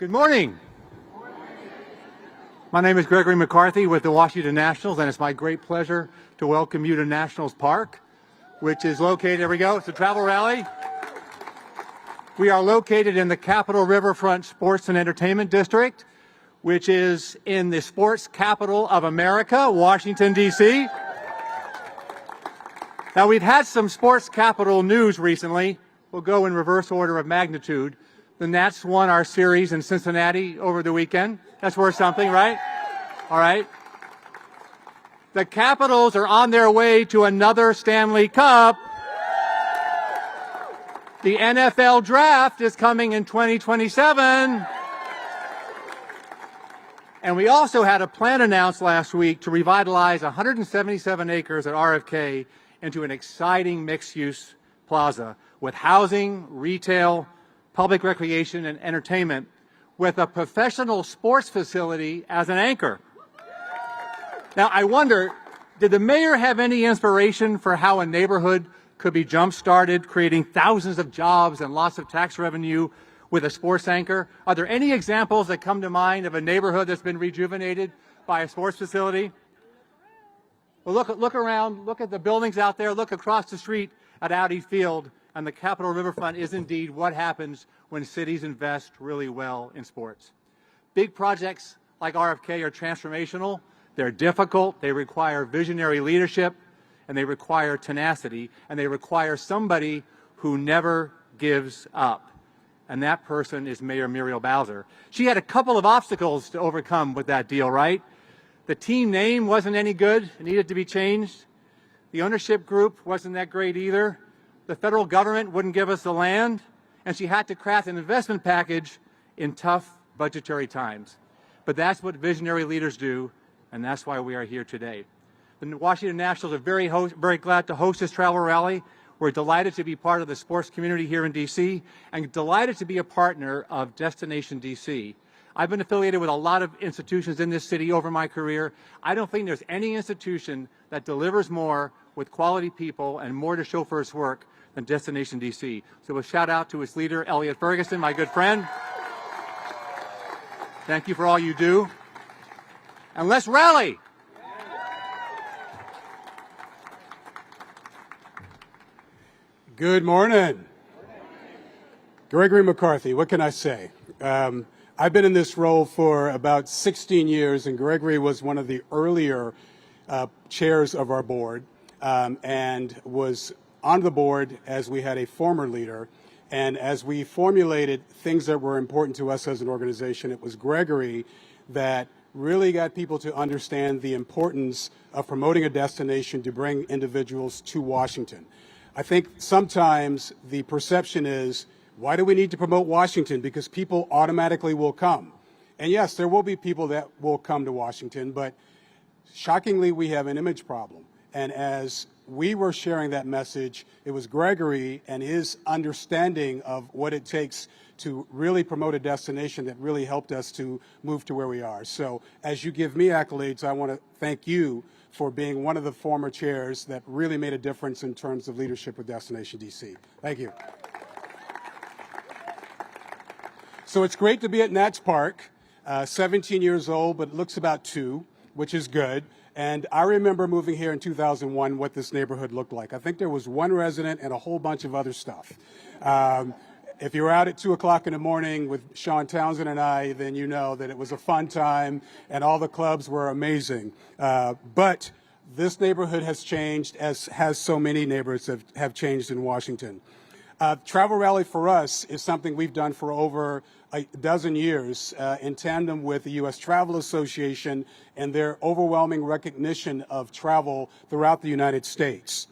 Good morning. My name is Gregory McCarthy with the Washington Nationals, and it's my great pleasure to welcome you to Nationals Park, which is located, there we go, it's a travel rally. We are located in the Capitol Riverfront Sports and Entertainment District, which is in the sports capital of America, Washington, D.C. Now, we've had some sports capital news recently. We'll go in reverse order of magnitude. The Nats won our series in Cincinnati over the weekend. That's worth something, right? All right. The Capitals are on their way to another Stanley Cup. The NFL draft is coming in 2027. And we also had a plan announced last week to revitalize 177 acres at RFK into an exciting mixed-use plaza with housing, retail, public recreation, and entertainment, with a professional sports facility as an anchor. Now, I wonder, did the mayor have any inspiration for how a neighborhood could be jump-started, creating thousands of jobs and lots of tax revenue with a sports anchor? Are there any examples that come to mind of a neighborhood that's been rejuvenated by a sports facility? Well, look around, look at the buildings out there, look across the street at Audi Field, and the Capitol Riverfront is indeed what happens when cities invest really well in sports. Big projects like RFK are transformational. They're difficult, they require visionary leadership, and they require tenacity, and they require somebody who never gives up. And that person is Mayor Muriel Bowser. She had a couple of obstacles to overcome with that deal, right? The team name wasn't any good. It needed to be changed. The ownership group wasn't that great either. The federal government wouldn't give us the land. And she had to craft an investment package in tough budgetary times. But that's what visionary leaders do, and that's why we are here today. The Washington Nationals are very glad to host this travel rally. We're delighted to be part of the sports community here in D.C. and delighted to be a partner of Destination D.C. I've been affiliated with a lot of institutions in this city over my career. I don't think there's any institution that delivers more with quality people and more to show for its work than Destination D.C. So a shout out to its leader, Elliot Ferguson, my good friend. Thank you for all you do. And let's rally. Good morning. Gregory McCarthy, what can I say? I've been in this role for about 16 years, and Gregory was one of the earlier chairs of our board and was on the board as we had a former leader. And as we formulated things that were important to us as an organization, it was Gregory that really got people to understand the importance of promoting a destination to bring individuals to Washington. I think sometimes the perception is, why do we need to promote Washington? Because people automatically will come. And yes, there will be people that will come to Washington, but shockingly, we have an image problem. And as we were sharing that message, it was Gregory and his understanding of what it takes to really promote a destination that really helped us to move to where we are. So as you give me accolades, I want to thank you for being one of the former chairs that really made a difference in terms of leadership with Destination DC. Thank you. So it's great to be at Nats Park, 17 years old, but looks about 2, which is good. And I remember moving here in 2001, what this neighborhood looked like. I think there was one resident and a whole bunch of other stuff. If you were out at 2 o'clock in the morning with Sean Townsend and I, then you know that it was a fun time and all the clubs were amazing. But this neighborhood has changed, as has so many neighborhoods have changed in Washington. Travel Rally for us is something we've done for over a dozen years in tandem with the U.S. Travel Association and their overwhelming recognition of travel throughout the United States.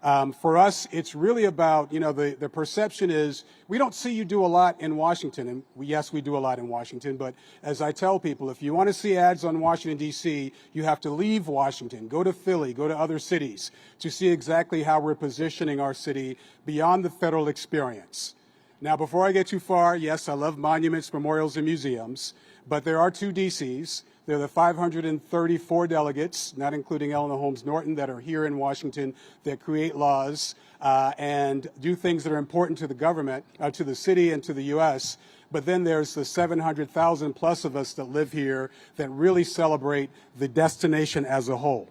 For us, it's really about, the perception is we don't see you do a lot in Washington. And yes, we do a lot in Washington. But as I tell people, if you want to see ads on Washington, D.C., you have to leave Washington, go to Philly, go to other cities to see exactly how we're positioning our city beyond the federal experience. Now, before I get too far, yes, I love monuments, memorials, and museums. But there are 2 D.C.s. They're the 534 delegates, not including Eleanor Holmes Norton, that are here in Washington that create laws and do things that are important to the government, to the city and to the U.S. but then there's the 700,000 plus of us that live here that really celebrate the destination as a whole.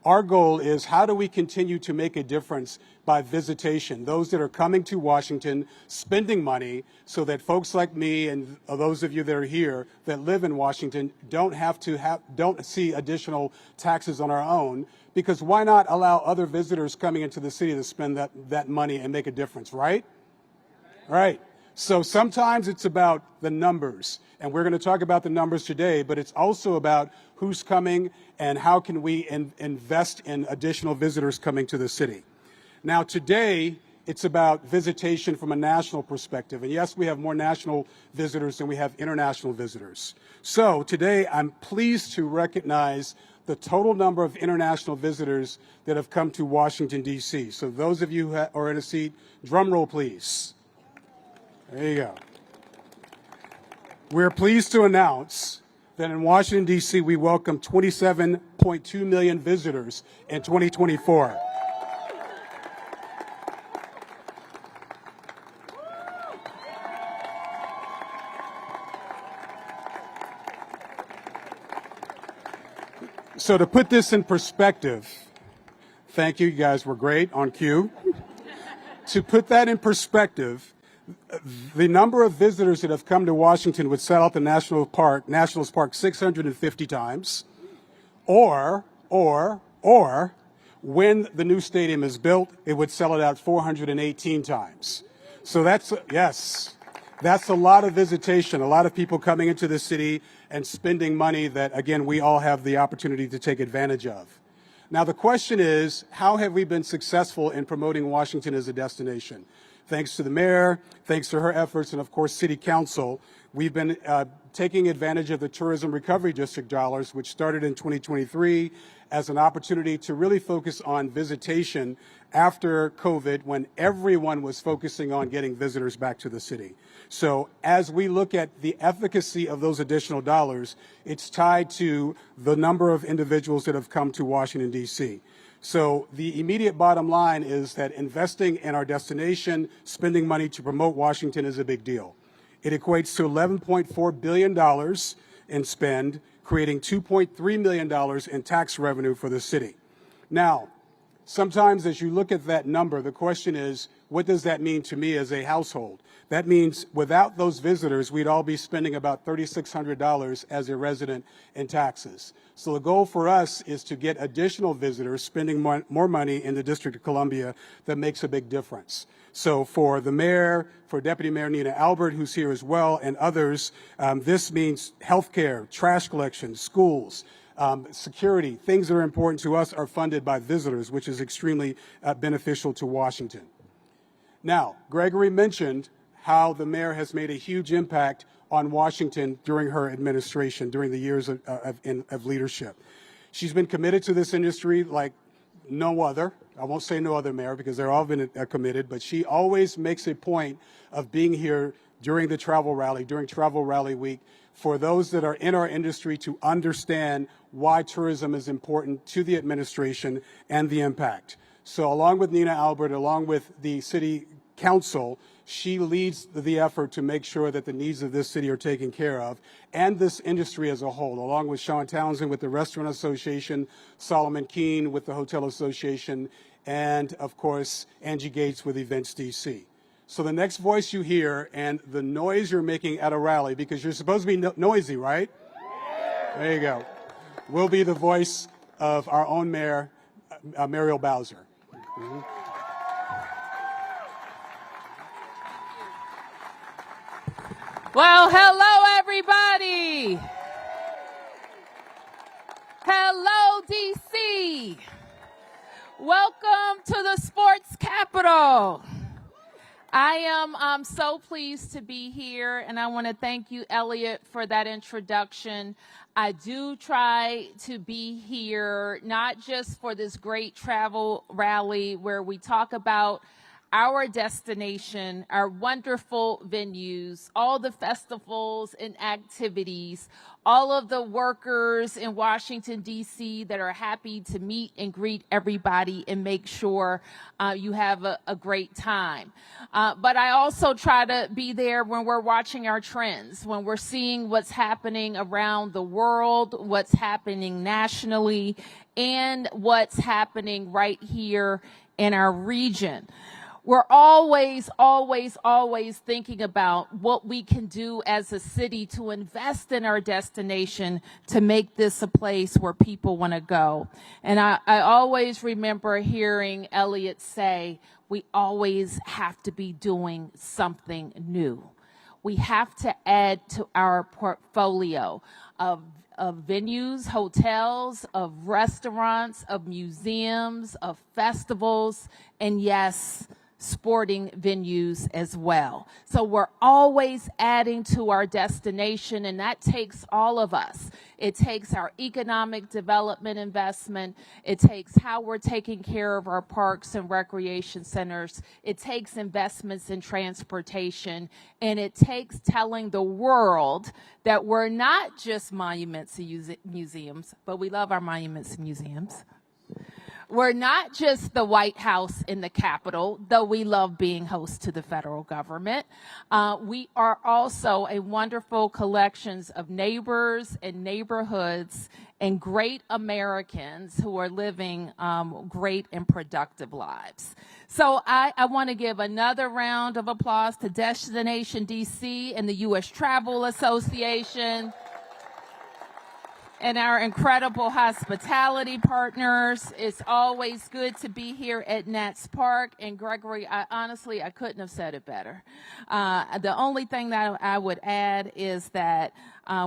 Our goal is, how do we continue to make a difference by visitation, those that are coming to Washington, spending money, so that folks like me and those of you that are here that live in Washington don't see additional taxes on our own, because why not allow other visitors coming into the city to spend that money and make a difference, right? Right. So sometimes it's about the numbers, and we're going to talk about the numbers today, but it's also about who's coming and how can we invest in additional visitors coming to the city. Now today, it's about visitation from a national perspective. And yes, we have more national visitors than we have international visitors. So today, I'm pleased to recognize the total number of international visitors that have come to Washington, D.C. So those of you who are in a seat, drum roll, please. There you go. We're pleased to announce that in Washington, D.C., we welcome 27.2 million visitors in 2024. So to put this in perspective, thank you, you guys were great on cue. To put that in perspective, the number of visitors that have come to Washington would sell out the Nationals Park 650 times, or when the new stadium is built, it would sell it out 418 times. So that's a lot of visitation, a lot of people coming into the city and spending money that, again, we all have the opportunity to take advantage of. Now, the question is, how have we been successful in promoting Washington as a destination? Thanks to the mayor, thanks to her efforts, and of course, City Council, we've been taking advantage of the Tourism Recovery District dollars, which started in 2023 as an opportunity to really focus on visitation after COVID, when everyone was focusing on getting visitors back to the city. So as we look at the efficacy of those additional dollars, it's tied to the number of individuals that have come to Washington, D.C. So the immediate bottom line is that investing in our destination, spending money to promote Washington is a big deal. It equates to $11.4 billion in spend, creating $2.3 million in tax revenue for the city. Now, sometimes as you look at that number, the question is, what does that mean to me as a household? That means without those visitors, we'd all be spending about $3,600 as a resident in taxes. So the goal for us is to get additional visitors spending more money in the District of Columbia that makes a big difference. So for the mayor, for Deputy Mayor Nina Albert, who's here as well, and others, this means healthcare, trash collection, schools, security, things that are important to us are funded by visitors, which is extremely beneficial to Washington. Now, Gregory mentioned how the mayor has made a huge impact on Washington during her administration, during the years of leadership. She's been committed to this industry like no other. I won't say no other mayor because they're all been committed, but she always makes a point of being here during the travel rally, during Travel Rally Week, for those that are in our industry to understand why tourism is important to the administration and the impact. So along with Nina Albert, along with the City Council, she leads the effort to make sure that the needs of this city are taken care of, and this industry as a whole, along with Sean Townsend with the Restaurant Association, Solomon Keene with the Hotel Association, and of course, Angie Gates with Events DC. So the next voice you hear and the noise you're making at a rally, because you're supposed to be noisy, right? There you go. Will be the voice of our own mayor, Muriel Bowser. Mm-hmm. Well, hello, everybody. Hello, DC. Welcome to the sports capital. I am so pleased to be here, and I want to thank you, Elliot, for that introduction. I do try to be here not just for this great travel rally where we talk about our destination, our wonderful venues, all the festivals and activities, all of the workers in Washington, D.C. that are happy to meet and greet everybody and make sure you have a great time. But I also try to be there when we're watching our trends, when we're seeing what's happening around the world, what's happening nationally, and what's happening right here in our region. We're always thinking about what we can do as a city to invest in our destination to make this a place where people want to go. And I always remember hearing Elliot say, we always have to be doing something new. We have to add to our portfolio of venues, hotels, of restaurants, of museums, of festivals, and yes, sporting venues as well. So we're always adding to our destination, and that takes all of us. It takes our economic development investment. It takes how we're taking care of our parks and recreation centers. It takes investments in transportation, and it takes telling the world that we're not just monuments and museums, but we love our monuments and museums. We're not just the White House in the Capitol, though we love being host to the federal government. We are also a wonderful collections of neighbors and neighborhoods and great Americans who are living great and productive lives. So I want to give another round of applause to Destination DC and the U.S. Travel Association, and our incredible hospitality partners. It's always good to be here at Nats Park. And Gregory, I couldn't have said it better. The only thing that I would add is that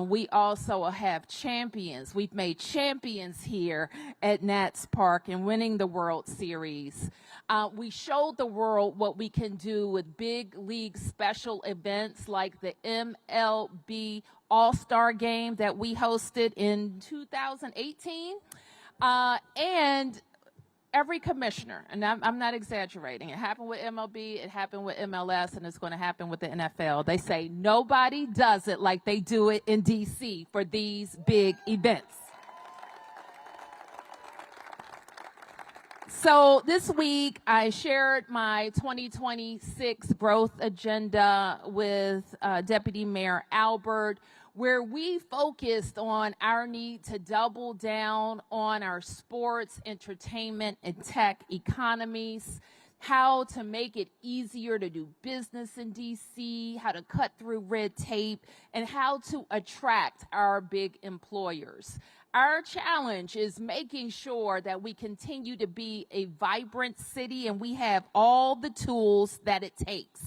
we also have champions. We've made champions here at Nats Park in winning the World Series. We showed the world what we can do with big league special events like the MLB All-Star Game that we hosted in 2018. And every commissioner, and I'm not exaggerating, it happened with MLB, it happened with MLS, and it's going to happen with the NFL. They say nobody does it like they do it in D.C. for these big events. So this week, I shared my 2026 growth agenda with Deputy Mayor Albert, where we focused on our need to double down on our sports, entertainment, and tech economies, how to make it easier to do business in D.C., how to cut through red tape, and how to attract our big employers. Our challenge is making sure that we continue to be a vibrant city and we have all the tools that it takes.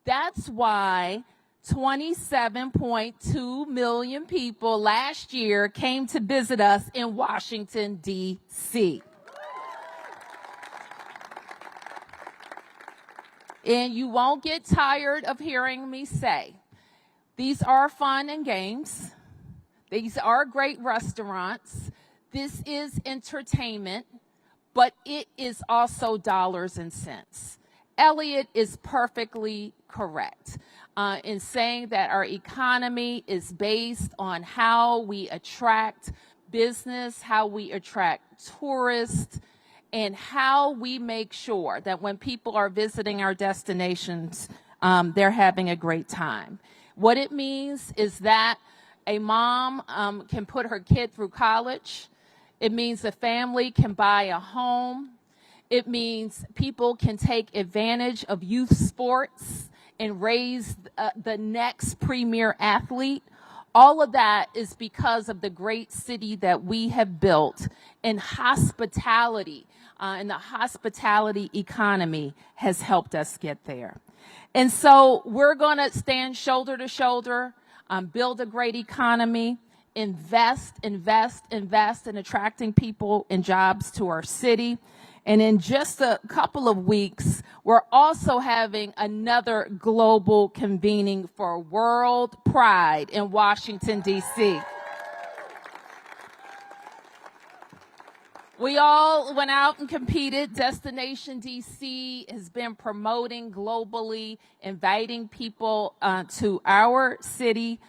That's why 27.2 million people last year came to visit us in Washington, D.C. And you won't get tired of hearing me say, these are fun and games. These are great restaurants. This is entertainment, but it is also dollars and cents. Elliot is perfectly correct in saying that our economy is based on how we attract business, how we attract tourists, and how we make sure that when people are visiting our destinations, they're having a great time. What it means is that a mom can put her kid through college. It means a family can buy a home. It means people can take advantage of youth sports and raise the next premier athlete. All of that is because of the great city that we have built, and hospitality and the hospitality economy has helped us get there. And so we're going to stand shoulder to shoulder, build a great economy, invest in attracting people and jobs to our city. And in just a couple of weeks, we're also having another global convening for World Pride in Washington, D.C. We all went out and competed. Destination DC has been promoting globally, inviting people to our city.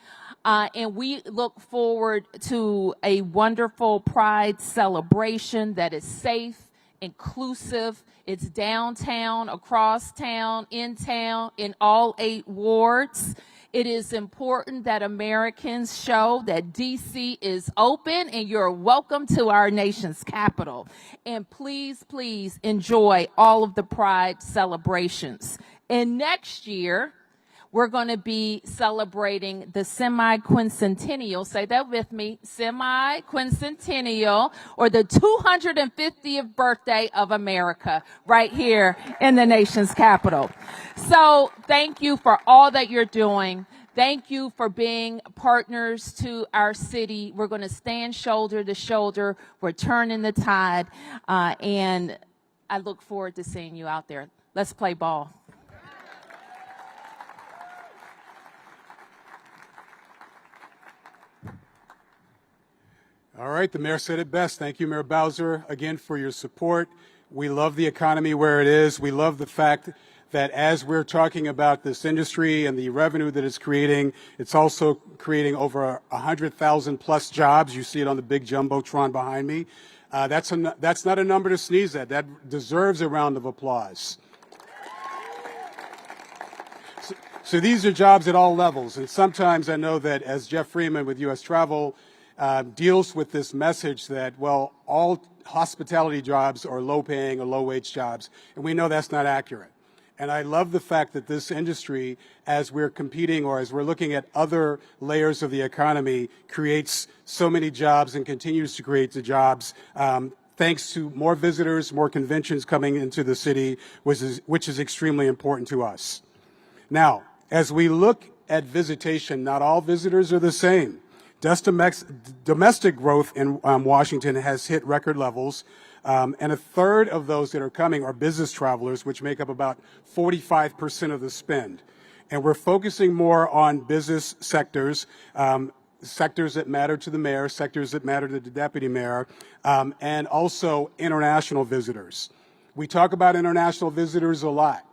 And we look forward to a wonderful Pride celebration that is safe, inclusive. It's downtown, across town, in all 8 wards. It is important that Americans show that DC is open and you're welcome to our nation's capital. And please, please enjoy all of the Pride celebrations. And next year, we're going to be celebrating the semi-quincentennial, say that with me, semi-quincentennial, or the 250th birthday of America right here in the nation's capital. So thank you for all that you're doing. Thank you for being partners to our city. We're going to stand shoulder to shoulder. We're turning the tide, and I look forward to seeing you out there. Let's play ball. All right, the mayor said it best. Thank you, Mayor Bowser, again for your support. We love the economy where it is. We love the fact that as we're talking about this industry and the revenue that it's creating, it's also creating over 100,000 plus jobs. You see it on the big jumbotron behind me. That's not a number to sneeze at. That deserves a round of applause. So these are jobs at all levels. And sometimes I know that as Jeff Freeman with U.S. Travel deals with this message that, well, all hospitality jobs are low-paying or low-wage jobs, and we know that's not accurate. And I love the fact that this industry, as we're competing or as we're looking at other layers of the economy, creates so many jobs and continues to create the jobs thanks to more visitors, more conventions coming into the city, which is extremely important to us. Now, as we look at visitation, not all visitors are the same. Domestic growth in Washington has hit record levels, and a third of those that are coming are business travelers, which make up about 45% of the spend. And we're focusing more on business sectors, sectors that matter to the mayor, sectors that matter to the deputy mayor, and also international visitors. We talk about international visitors a lot.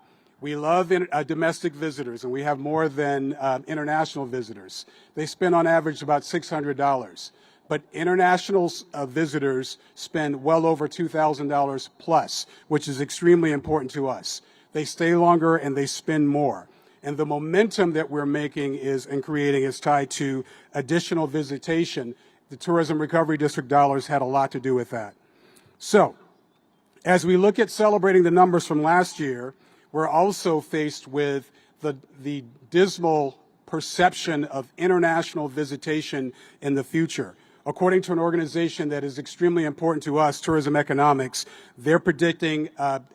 We love domestic visitors, and we have more than international visitors. They spend on average about $600. But international visitors spend well over $2,000 plus, which is extremely important to us. They stay longer and they spend more. And the momentum that we're making and creating is tied to additional visitation. The Tourism Recovery District dollars had a lot to do with that. So, as we look at celebrating the numbers from last year, we're also faced with the dismal perception of international visitation in the future. According to an organization that is extremely important to us, Tourism Economics, they're predicting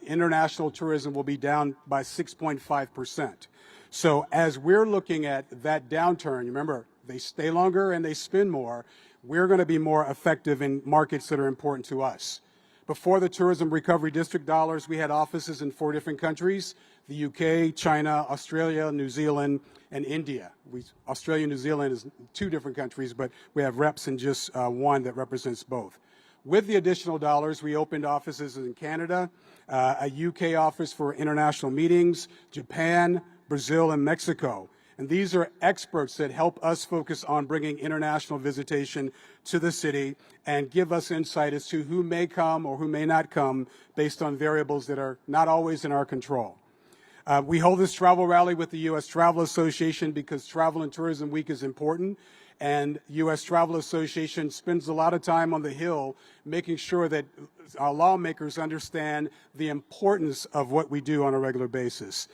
international tourism will be down by 6.5%. So as we're looking at that downturn, remember, they stay longer and they spend more, we're going to be more effective in markets that are important to us. Before the Tourism Recovery District dollars, we had offices in 4 different countries: the UK, China, Australia, New Zealand, and India. Australia and New Zealand is 2 different countries, but we have reps in just 1 that represents both. With the additional dollars, we opened offices in Canada, a UK office for international meetings, Japan, Brazil, and Mexico. And these are experts that help us focus on bringing international visitation to the city and give us insight as to who may come or who may not come based on variables that are not always in our control. We hold this travel rally with the U.S. Travel Association because Travel and Tourism Week is important, and U.S. Travel Association spends a lot of time on the Hill making sure that our lawmakers understand the importance of what we do on a regular basis.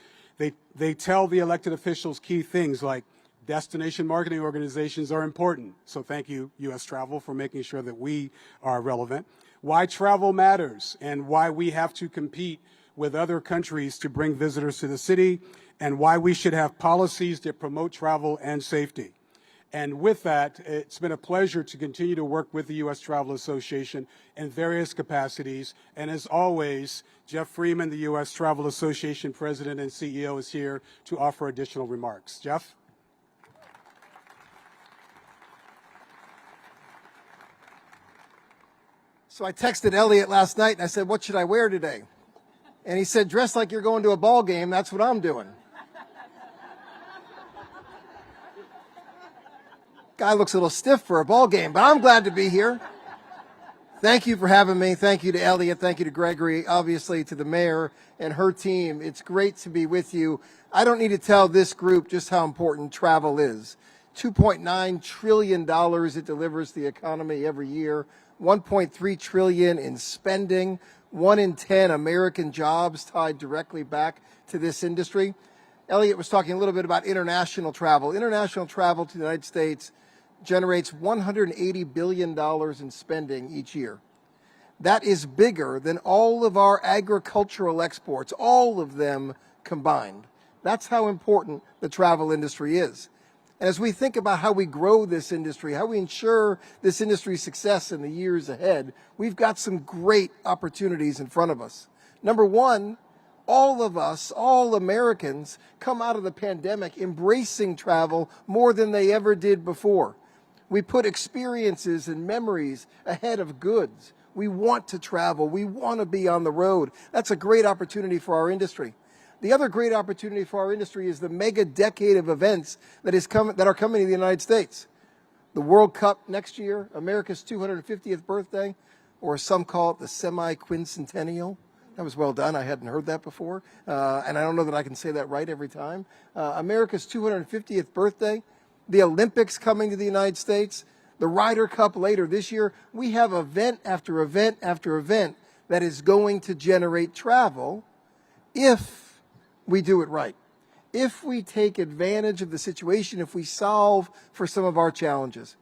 They tell the elected officials key things like destination marketing organizations are important. So thank you, U.S. Travel, for making sure that we are relevant. Why travel matters and why we have to compete with other countries to bring visitors to the city, and why we should have policies that promote travel and safety. And with that, it's been a pleasure to continue to work with the U.S. Travel Association in various capacities. And as always, Jeff Freeman, the U.S. Travel Association President and CEO, is here to offer additional remarks. Jeff? So I texted Elliot last night and I said, what should I wear today? And he said, dress like you're going to a ball game. That's what I'm doing. Guy looks a little stiff for a ball game, but I'm glad to be here. Thank you for having me. Thank you to Elliot. Thank you to Gregory, obviously to the mayor and her team. It's great to be with you. I don't need to tell this group just how important travel is. $2.9 trillion it delivers to the economy every year. $1.3 trillion in spending. 1 in 10 American jobs tied directly back to this industry. Elliot was talking a little bit about international travel. International travel to the United States generates $180 billion in spending each year. That is bigger than all of our agricultural exports, all of them combined. That's how important the travel industry is. And as we think about how we grow this industry, how we ensure this industry's success in the years ahead, we've got some great opportunities in front of us. Number one, all of us, all Americans, come out of the pandemic embracing travel more than they ever did before. We put experiences and memories ahead of goods. We want to travel. We want to be on the road. That's a great opportunity for our industry. The other great opportunity for our industry is the mega decade of events that are coming to the United States. The World Cup next year, America's 250th birthday, or some call it the semi-quincentennial. That was well done. I hadn't heard that before, and I don't know that I can say that right every time. America's 250th birthday, the Olympics coming to the United States, the Ryder Cup later this year. We have event after event after event that is going to generate travel if we do it right. If we take advantage of the situation, if we solve for some of our challenges.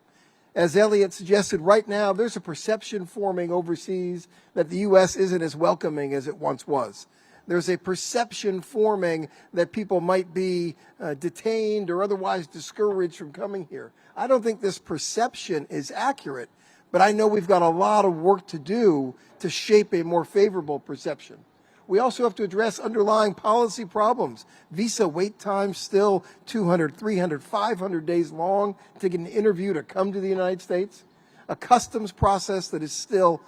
As Elliot suggested, right now there's a perception forming overseas that the U.S. isn't as welcoming as it once was. There's a perception forming that people might be detained or otherwise discouraged from coming here. I don't think this perception is accurate, but I know we've got a lot of work to do to shape a more favorable perception. We also have to address underlying policy problems. Visa wait times still 200, 300, 500 days long to get an interview to come to the United States. A customs process that is still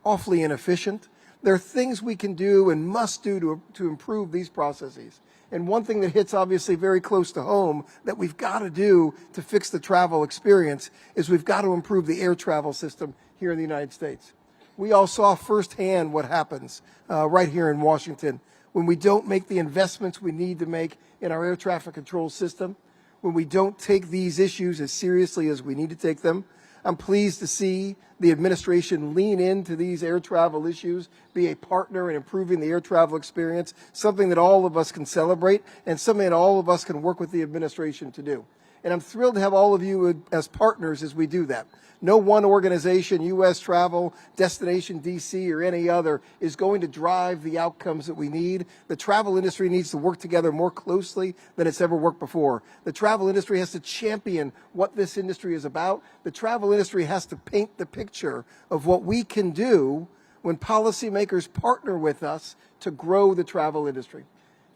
awfully inefficient. There are things we can do and must do to improve these processes. And one thing that hits obviously very close to home that we've got to do to fix the travel experience is we've got to improve the air travel system here in the United States. We all saw firsthand what happens right here in Washington when we don't make the investments we need to make in our air traffic control system, when we don't take these issues as seriously as we need to take them. I'm pleased to see the administration lean into these air travel issues, be a partner in improving the air travel experience, something that all of us can celebrate and something that all of us can work with the administration to do. And I'm thrilled to have all of you as partners as we do that. No one organization, U.S. Travel, Destination DC, or any other, is going to drive the outcomes that we need. The travel industry needs to work together more closely than it's ever worked before. The travel industry has to champion what this industry is about. The travel industry has to paint the picture of what we can do when policymakers partner with us to grow the travel industry.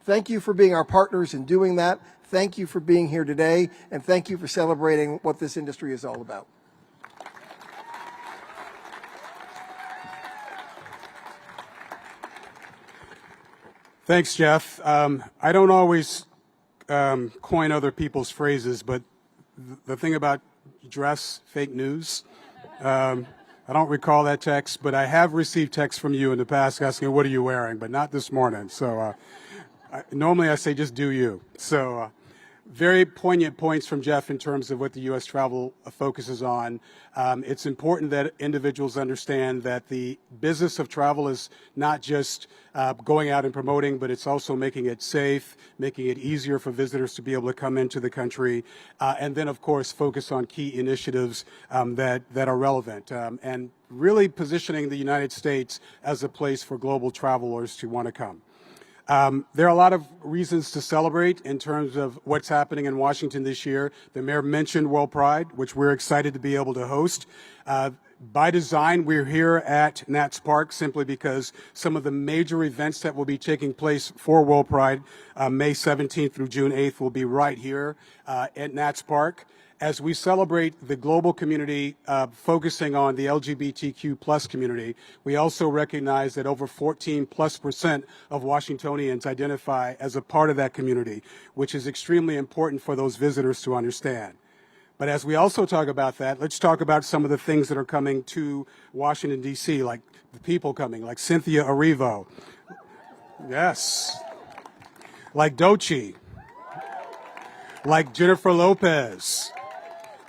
Thank you for being our partners in doing that. Thank you for being here today, and thank you for celebrating what this industry is all about. Thanks, Jeff. I don't always coin other people's phrases, but the thing about dress fake news, I don't recall that text, but I have received texts from you in the past asking, what are you wearing? But not this morning. So normally I say just do you. So very poignant points from Jeff in terms of what the U.S. travel focuses on. It's important that individuals understand that the business of travel is not just going out and promoting, but it's also making it safe, making it easier for visitors to be able to come into the country, and then, of course, focus on key initiatives that are relevant, and really positioning the United States as a place for global travelers to want to come. There are a lot of reasons to celebrate in terms of what's happening in Washington this year. The mayor mentioned World Pride, which we're excited to be able to host. By design, we're here at Nats Park simply because some of the major events that will be taking place for World Pride, May 17th through June 8th, will be right here at Nats Park. as we celebrate the global community, focusing on the LGBTQ plus community, we also recognize that over 14+% of Washingtonians identify as a part of that community, which is extremely important for those visitors to understand. But as we also talk about that, let's talk about some of the things that are coming to Washington, D.C., like the people coming, like Cynthia Erivo. Yes. Like Doechii. Like Jennifer Lopez.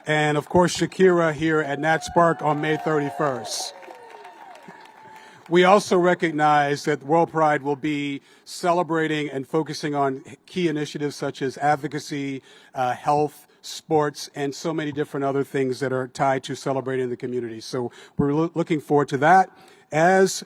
And, of course, Shakira here at Nats Park on May 31st. We also recognize that World Pride will be celebrating and focusing on key initiatives such as advocacy, health, sports, and so many different other things that are tied to celebrating the community. So we're looking forward to that, as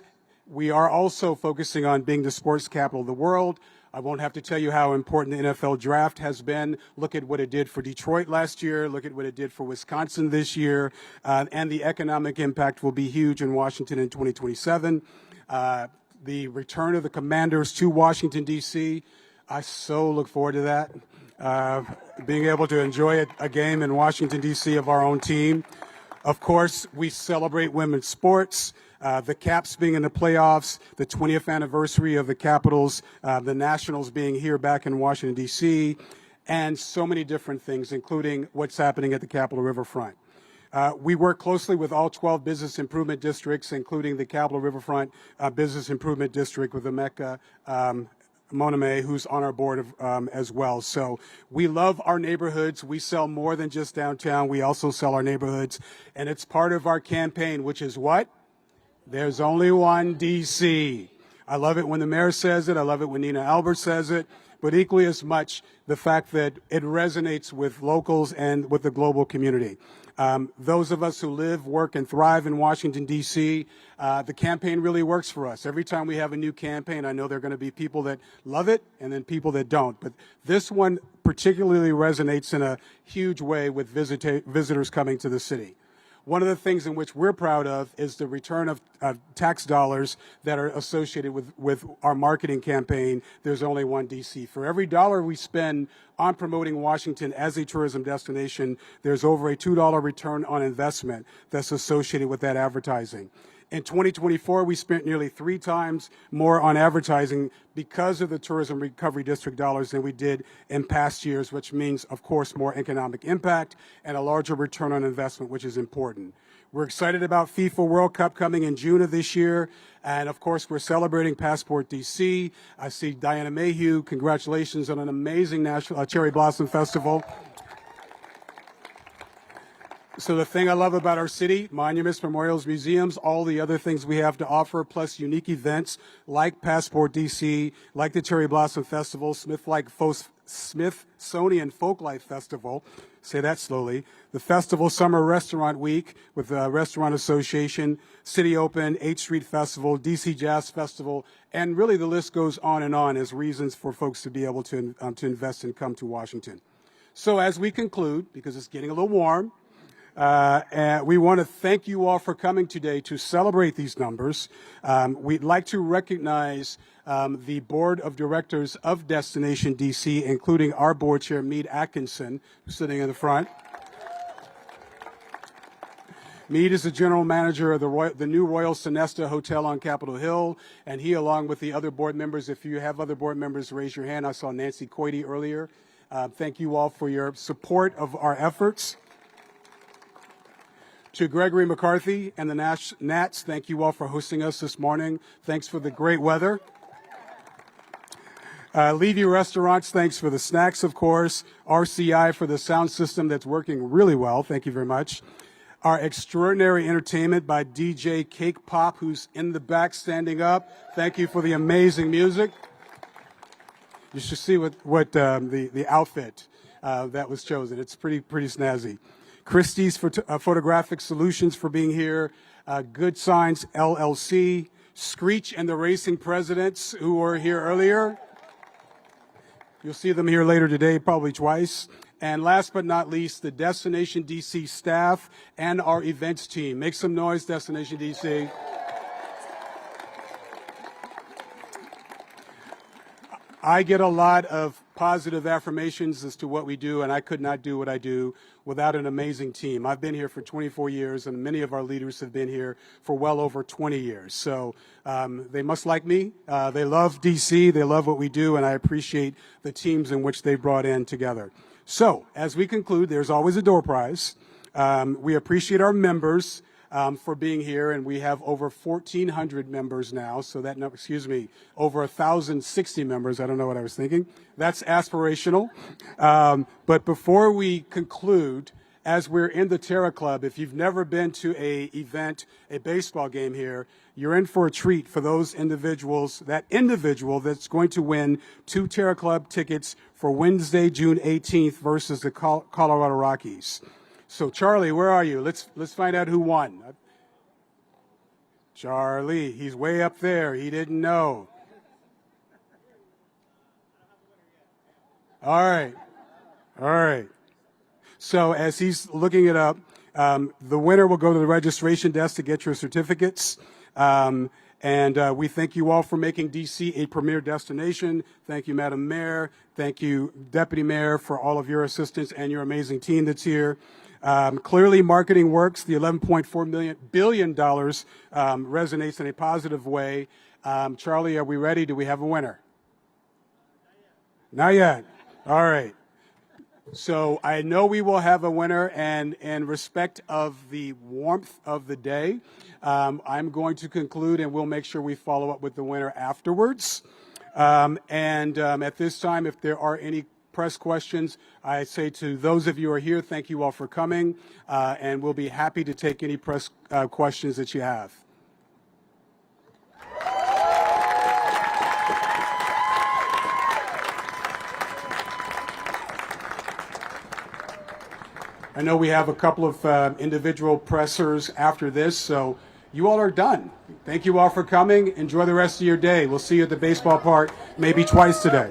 we are also focusing on being the sports capital of the world. I won't have to tell you how important the NFL draft has been. Look at what it did for Detroit last year. Look at what it did for Wisconsin this year. And the economic impact will be huge in Washington in 2027. The return of the Commanders to Washington, D.C., I so look forward to that. Being able to enjoy a game in Washington, D.C. of our own team. Of course, we celebrate women's sports. The Caps being in the playoffs, the 20th anniversary of the Capitals, the Nationals being here back in Washington, D.C., and so many different things, including what's happening at the Capitol Riverfront. We work closely with all 12 business improvement districts, including the Capitol Riverfront Business Improvement District with Emeka Moname, who's on our board as well. So we love our neighborhoods. We sell more than just downtown. We also sell our neighborhoods. And it's part of our campaign, which is what? There's only one D.C. I love it when the mayor says it. I love it when Nina Albert says it. But equally as much, the fact that it resonates with locals and with the global community. Those of us who live, work, and thrive in Washington, D.C., the campaign really works for us. Every time we have a new campaign, I know there are going to be people that love it and then people that don't. But this one particularly resonates in a huge way with visitors coming to the city. One of the things in which we're proud of is the return of tax dollars that are associated with our marketing campaign, There's Only One D.C. For every dollar we spend on promoting Washington as a tourism destination, there's over a $2 return on investment that's associated with that advertising. In 2024, we spent nearly 3 times more on advertising because of the Tourism Recovery District dollars than we did in past years, which means, of course, more economic impact and a larger return on investment, which is important. We're excited about FIFA World Cup coming in June of this year. And, of course, we're celebrating Passport DC. I see Diana Mayhew. Congratulations on an amazing National Cherry Blossom Festival. So the thing I love about our city, monuments, memorials, museums, all the other things we have to offer, plus unique events like Passport DC, like the Cherry Blossom Festival, Smithsonian Folklife Festival, say that slowly, the Festival Summer Restaurant Week with the Restaurant Association, City Open, 8th Street Festival, DC Jazz Festival, and really the list goes on and on as reasons for folks to be able to invest and come to Washington. So as we conclude, because it's getting a little warm, and we want to thank you all for coming today to celebrate these numbers. We'd like to recognize the board of directors of Destination DC, including our board chair, Meade Atkinson, who's sitting in the front. Meade is the general manager of the new Royal Sonesta Hotel on Capitol Hill, and he, along with the other board members, if you have other board members, raise your hand. I saw Nancy Coity earlier. Thank you all for your support of our efforts. To Gregory McCarthy and the Nats, thank you all for hosting us this morning. Thanks for the great weather. Levy Restaurants, thanks for the snacks, of course. RCI for the sound system that's working really well. Thank you very much. Our extraordinary entertainment by DJ Cake Pop, who's in the back standing up. Thank you for the amazing music. You should see what the outfit that was chosen. It's pretty snazzy. Christie's Photographic Solutions for being here, Good Signs LLC, Screech and the Racing Presidents, who were here earlier. You'll see them here later today, probably twice. And last but not least, the Destination DC staff and our events team. Make some noise, Destination DC. I get a lot of positive affirmations as to what we do, and I could not do what I do without an amazing team. I've been here for 24 years, and many of our leaders have been here for well over 20 years. So they must like me. They love DC. They love what we do, and I appreciate the teams in which they brought in together. So as we conclude, there's always a door prize. We appreciate our members for being here, and we have over 1,400 members now. So that number, over 1,060 members. I don't know what I was thinking. That's aspirational. But before we conclude, as we're in the Terra Club, if you've never been to a baseball game here, you're in for a treat for those individuals, that individual that's going to win 2 Terra Club tickets for Wednesday, June 18th versus the Colorado Rockies. So Charlie, where are you? Let's find out who won. Charlie, he's way up there. He didn't know. All right. So as he's looking it up, the winner will go to the registration desk to get your certificates. And we thank you all for making DC a premier destination. Thank you, Madam Mayor. Thank you, Deputy Mayor, for all of your assistance and your amazing team that's here. Clearly, marketing works. The $11.4 billion resonates in a positive way. Charlie, are we ready? Do we have a winner? Not yet. All right. So I know we will have a winner, and in respect of the warmth of the day, I'm going to conclude, and we'll make sure we follow up with the winner afterwards. At this time, if there are any press questions, I say to those of you who are here, thank you all for coming, and we'll be happy to take any press questions that you have. I know we have a couple of individual pressers after this, so you all are done. Thank you all for coming. Enjoy the rest of your day. We'll see you at the baseball park maybe twice today.